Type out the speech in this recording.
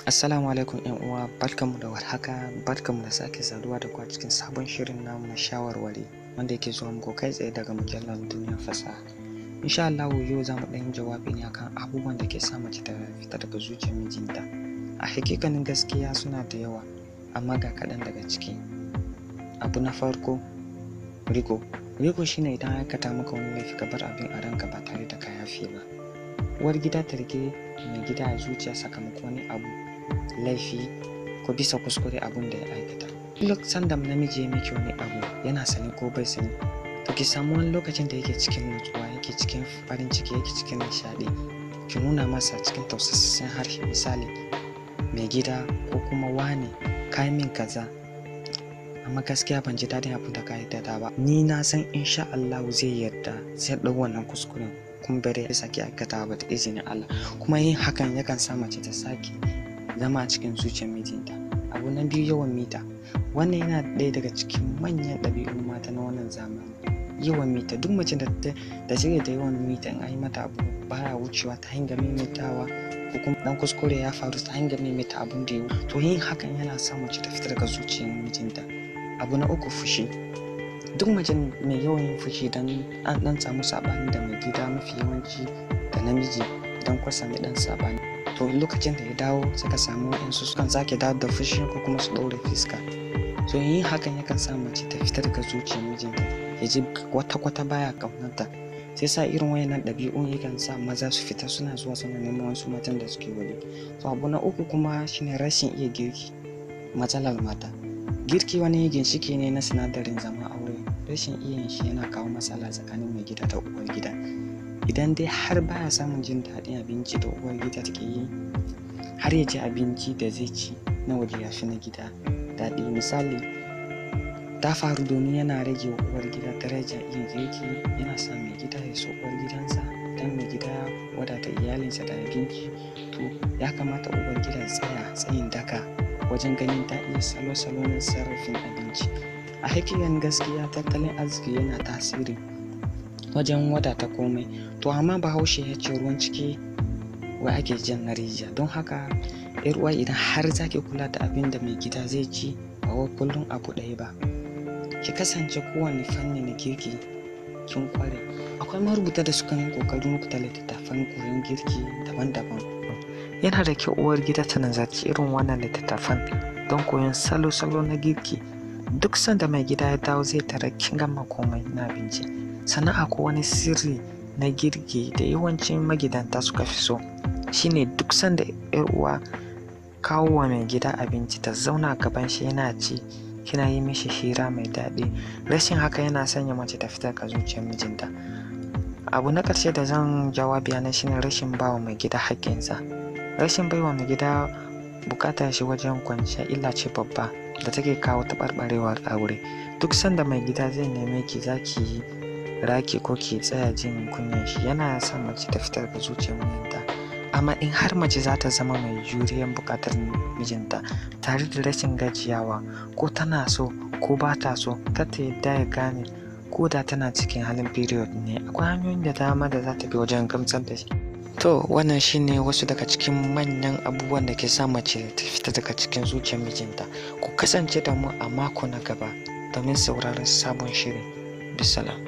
Assalamu alaikum ‘yan uwa, barkanmu da warhaka, barkanmu da sake saduwa da ku a cikin sabon shirin namu na shawarwari wanda yake zuwa muku kai tsaye daga mujallar Duniyar Fasaha. Insha Allah yau za mu ɗan yi jawabi ne akan abubuwan da ke sa mace ta fita daga zuciyar mijinta. A hakikanin gaskiya suna da yawa, amma ga kaɗan daga ciki. Abu na farko, riko. Riko shine idan aikata maka wani laifi ka bar abin a ranka ba tare da ka yafe ba. Uwar gida ta rike mai gida a zuciya sakamakon wani abu laifi ko bisa kuskure abun da ya aikata. Duk sanda namiji ya miki wani abu yana sani ko bai sani, to ki samu wani lokacin da yake cikin nutsuwa, yake cikin farin ciki, yake cikin nishaɗi, ki nuna masa cikin tausassan harshe, misali mai gida ko kuma wane kai min kaza amma gaskiya ban ji daɗin abin da ka aikata ba, ni na san insha Allah zai yarda zai ɗau wannan kuskuren kuma bare ya sake aikata ba da izinin Allah. Kuma yin hakan yakan sa mace ta sake zama a cikin zuciyar mijinta. Abu na biyu, yawan mita. Wannan yana ɗaya daga cikin manyan ɗabi'un mata na wannan zamani. Yawan mita, duk mace da take da yawan mita in an yi mata abu baya wucewa ta hanyar maimaitawa ko kuma ɗan kuskure ya faru ta hanyar maimaita abun da ya wuce, to yin hakan yana sa mace ta fita daga zuciyar mijinta. Abu na uku, fushi. Duk mace mai yawan yin fushi dan an ɗan samu saɓani da mai gida, mafi yawanci da namiji dan kwa sami ɗan saɓani, to lokacin da ya dawo suka samu waɗansu sukan sake dawo da fushi ko kuma su ɗaure fiska. So yin hakan yakan sa mace ta fita daga zuciyar mijinta, ya ji kwata-kwata baya ƙaunarta. Sai sa irin wayannan ɗabi'un yakan sa maza su fita suna zuwa suna neman wasu matan da suke waje. So abu na uku kuma shine rashin iya girki. Matsalar mata. Girki wani ginshiki ne na sinadarin zama aure. Rashin iya yin shi yana kawo matsala tsakanin mai gida da uwar gida. Idan dai har baya samun jin daɗin abinci da uwar gida take yi, har ya ci abinci da zai ci na waje ya fi na gida daɗi. Misali ta faru domin yana rage wa uwar gida daraja iya girki, yana sa mai gida ya so uwar gidansa. Idan mai gida ya wadata iyalinsa da abinci, to ya kamata uwar gida tsaya tsayin daka wajen ganin ta iya salo-salo na sarrafin abinci. A hakikanin gaskiya tattalin arziki yana tasiri wajen wadata komai, to amma bahaushe ya ce ruwan ciki wai ake jan na rijiya. Don haka yar uwa, idan har zaki kula da abin da mai gida zai ci ba wai kullum abu ɗaya ba, ki kasance kowane fanni na girki kin kware. Akwai marubuta da suka yi kokarin rubuta littattafan koyon girki daban-daban. Yana da kyau uwar gida ta nazarci irin wannan littattafan don koyon salo-salo na girki. Duk sanda mai gida ya dawo zai tara kin gama komai na abinci. Sannan akwai wani sirri na girki da yawancin magidanta suka fi so, shine duk sanda yar uwa kawo wa mai gida abinci ta zauna gaban shi yana ci, kina yi mishi hira mai daɗi. Rashin haka yana sanya mace ta fita daga zuciyar mijinta. Abu na ƙarshe da zan jawabi na shine rashin bawa mai gida haƙƙinsa. Rashin baiwa mai gida bukatar shi wajen kwanciya illa ce babba da take kawo taɓarɓarewar aure. Duk sanda mai gida zai neme ki za ki yi raki ko ki tsaya jin kunyan shi, yana sa mace ta fitar da zuciyar mijinta. Amma in har mace za ta zama mai juriyar bukatar mijinta tare da rashin gajiyawa, ko tana so ko ba ta so, kar ta yadda ya gane ko da tana cikin halin period ne. Akwai hanyoyin da dama da za ta bi wajen gamsar da shi. To wannan shine wasu daga cikin manyan abubuwan da ke sa mace ta fita daga cikin zuciyar mijinta. Ku kasance da mu a mako na gaba domin sauraron sabon shiri. Bisalam.